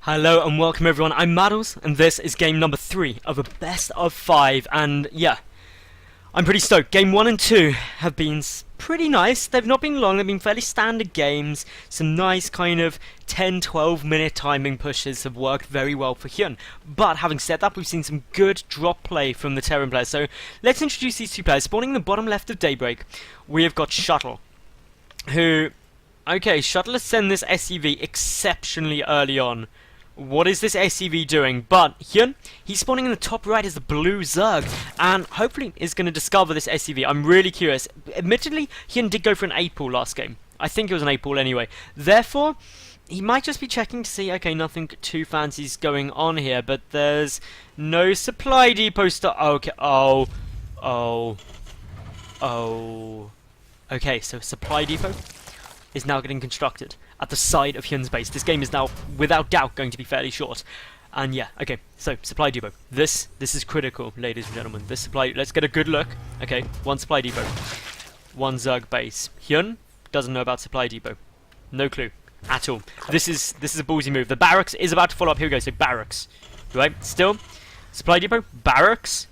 Hello and welcome everyone, I'm Madals, and this is game number 3 of a best of 5, and yeah, I'm pretty stoked. Game 1 and 2 have been pretty nice. They've not been long, they've been fairly standard games. Some nice kind of 10-12 minute timing pushes have worked very well for HyuN. But having said that, we've seen some good drop play from the Terran players, so let's introduce these two players. Spawning in the bottom left of Daybreak, we have got Shuttle, who... Okay, Shuttle has sent this SCV exceptionally early on. What is this SCV doing? But HyuN, he's spawning in the top right as the blue Zerg, and hopefully is going to discover this SCV. I'm really curious. Admittedly, HyuN did go for an 8-pool last game. I think it was an 8-pool anyway. Therefore, he might just be checking to see, okay, nothing too fancy is going on here, but there's no supply depot okay, okay, so supply depot is now getting constructed at the side of HyuN's base. This game is now, without doubt, going to be fairly short. And yeah, okay, so supply depot. This is critical, ladies and gentlemen. This supply, let's get a good look. Okay, one supply depot, one Zerg base. HyuN doesn't know about supply depot. No clue at all. This is a ballsy move. The barracks is about to follow up. Here we go. So barracks, right? Still, supply depot, barracks,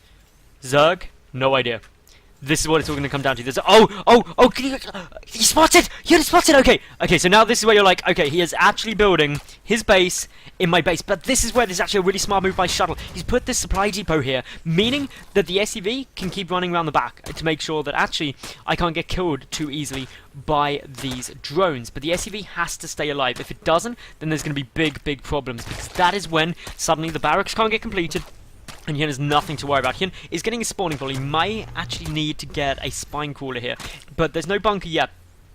Zerg. No idea. This is what it's all going to come down to. There's he spotted! HyuN spotted! Okay, so now this is where you're like, okay, he is actually building his base in my base, but this is where there's actually a really smart move by Shuttle. He's put this supply depot here, meaning that the SCV can keep running around the back to make sure that actually I can't get killed too easily by these drones, but the SCV has to stay alive. If it doesn't, then there's going to be big problems, because that is when suddenly the barracks can't get completed, and HyuN has nothing to worry about. HyuN is getting a spawning pool. He might actually need to get a spine crawler here, but there's no bunker yet.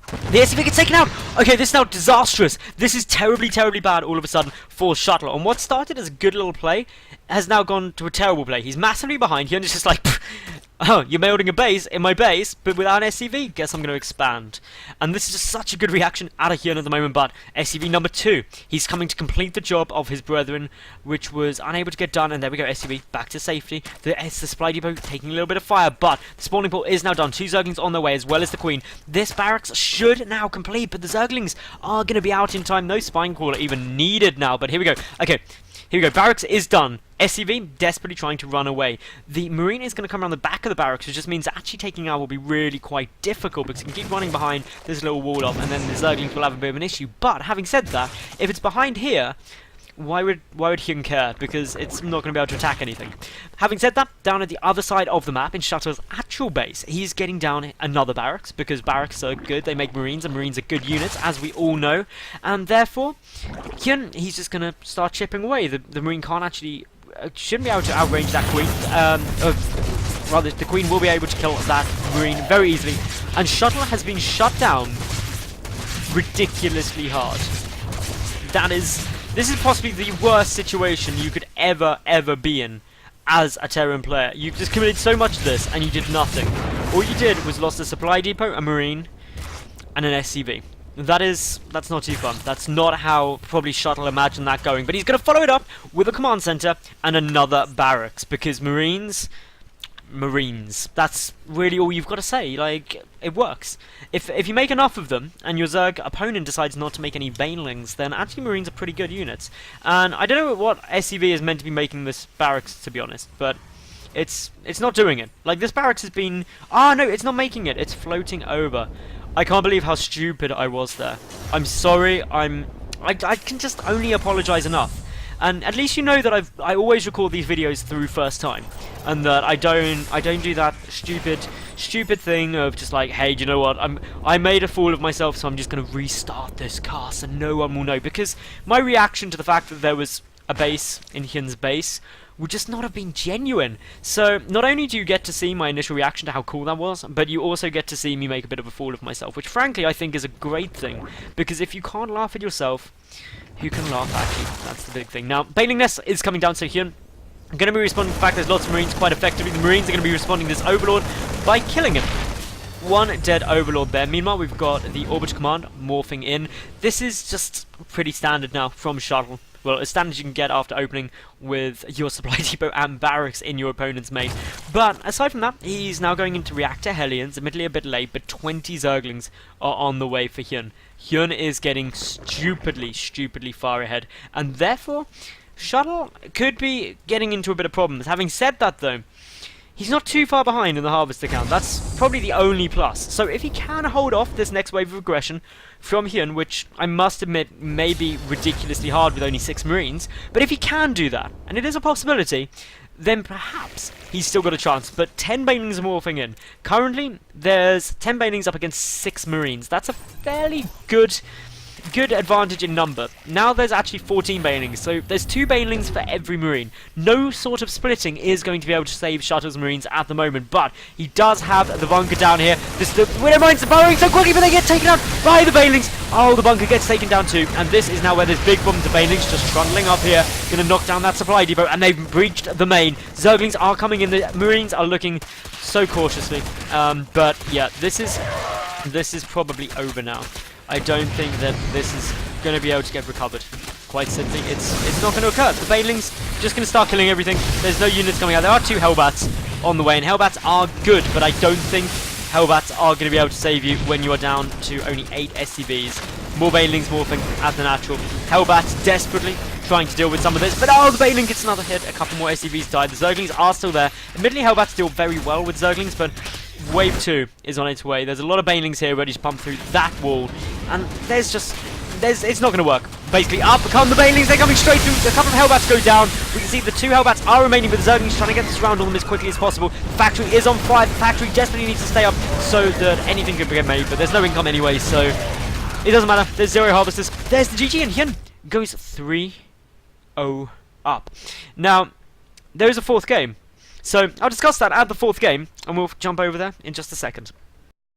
The SCV gets taken out! Okay, this is now disastrous. This is terribly bad all of a sudden for Shuttle. And what started as a good little play has now gone to a terrible play. He's massively behind. HyuN is just like, oh, you're building a base in my base, but without an SCV. Guess I'm going to expand. And this is just such a good reaction out of HyuN at the moment. But SCV number 2, he's coming to complete the job of his brethren, which was unable to get done. And there we go, SCV back to safety. The supply depot taking a little bit of fire, but the spawning pool is now done. 2 Zerglings on their way, as well as the Queen. This barracks should now complete, but the Zerglings are going to be out in time. No spine crawler even needed now. But here we go. Okay. Here we go, barracks is done. SCV desperately trying to run away. The Marine is going to come around the back of the barracks, which just means that actually taking out will be really quite difficult, because you can keep running behind this little wall off, and then the Zerglings will have a bit of an issue. But having said that, if it's behind here, why would HyuN care? Because it's not going to be able to attack anything. Having said that, down at the other side of the map, in Shuttle's actual base, he's getting down another barracks, because barracks are good, they make Marines, and Marines are good units, as we all know, and therefore, HyuN, he's just going to start chipping away. The Marine can't actually, shouldn't be able to outrange that Queen, rather, the Queen will be able to kill that Marine very easily, and Shuttle has been shut down ridiculously hard. This is possibly the worst situation you could ever be in as a Terran player. You just committed so much to this and you did nothing. All you did was lost a supply depot, a Marine, and an SCV. That's not too fun. That's not how probably Shuttle imagined that going. But he's going to follow it up with a command center and another barracks, because Marines, that's really all you've got to say. Like, it works. If you make enough of them, and your Zerg opponent decides not to make any Banelings, then actually Marines are pretty good units. And I don't know what SCV is meant to be making this barracks, to be honest, but it's not doing it. Like, this barracks has been... Ah, no, it's not making it. It's floating over. I can't believe how stupid I was there. I'm sorry. I can just only apologize enough. And at least you know that I always record these videos through first time, and that I don't do that stupid thing of just like, hey, do you know what? I made a fool of myself, so I'm just gonna restart this cast and no one will know, because my reaction to the fact that there was a base in HyuN's base would just not have been genuine. So not only do you get to see my initial reaction to how cool that was, but you also get to see me make a bit of a fool of myself, which frankly I think is a great thing, because if you can't laugh at yourself, who can laugh at you? That's the big thing. Now, Bailing Nest is coming down, so HyuN I'm going to be responding to the fact there's lots of Marines quite effectively. The Marines are going to be responding to this Overlord by killing him. One dead Overlord there. Meanwhile, we've got the Orbiter Command morphing in. This is just pretty standard now from Shuttle. well, as standard you can get after opening with your supply depot and barracks in your opponent's main. But aside from that, he's now going into reactor Hellions, admittedly a bit late, but 20 Zerglings are on the way for HyuN. HyuN is getting stupidly far ahead, and therefore, Shuttle could be getting into a bit of problems. Having said that though, he's not too far behind in the harvester count. That's probably the only plus. So if he can hold off this next wave of aggression from HyuN, which I must admit may be ridiculously hard with only 6 Marines, but if he can do that, and it is a possibility, then perhaps he's still got a chance. But 10 Banelings are morphing in. Currently, there's 10 Banelings up against 6 Marines. That's a fairly good advantage in number. Now there's actually 14 Banelings, so there's 2 Banelings for every Marine. No sort of splitting is going to be able to save Shuttle's Marines at the moment, but he does have the bunker down here. The Widow Mines are burrowing so quickly, but they get taken out by the Banelings. Oh, the bunker gets taken down too, and this is now where there's big bombs of Banelings just trundling up here, gonna knock down that supply depot, and they've breached the main. Zerglings are coming in, the Marines are looking so cautiously, but yeah, this is probably over now. I don't think that this is going to be able to get recovered. Quite simply, it's not going to occur. The Banelings just going to start killing everything. There's no units coming out. There are 2 Hellbats on the way, and Hellbats are good, but I don't think Hellbats are going to be able to save you when you are down to only 8 SCVs. More Banelings morphing at the natural. Hellbats desperately trying to deal with some of this, but oh, the Baneling gets another hit. A couple more SCVs died. The Zerglings are still there. Admittedly, Hellbats deal very well with Zerglings, but Wave 2 is on its way. There's a lot of Banelings here ready to pump through that wall, and it's not going to work. Basically, up come the Banelings, they're coming straight through. A couple of Hellbats go down. We can see the 2 Hellbats are remaining, but the Zerglings trying to get this round on them as quickly as possible. The factory is on fire. The factory desperately needs to stay up so that anything can get made, but there's no income anyway, so it doesn't matter. There's 0 harvesters. There's the GG, and HyuN goes 3-0 up. Now, there is a 4th game. So I'll discuss that at the 4th game, and we'll jump over there in just a second.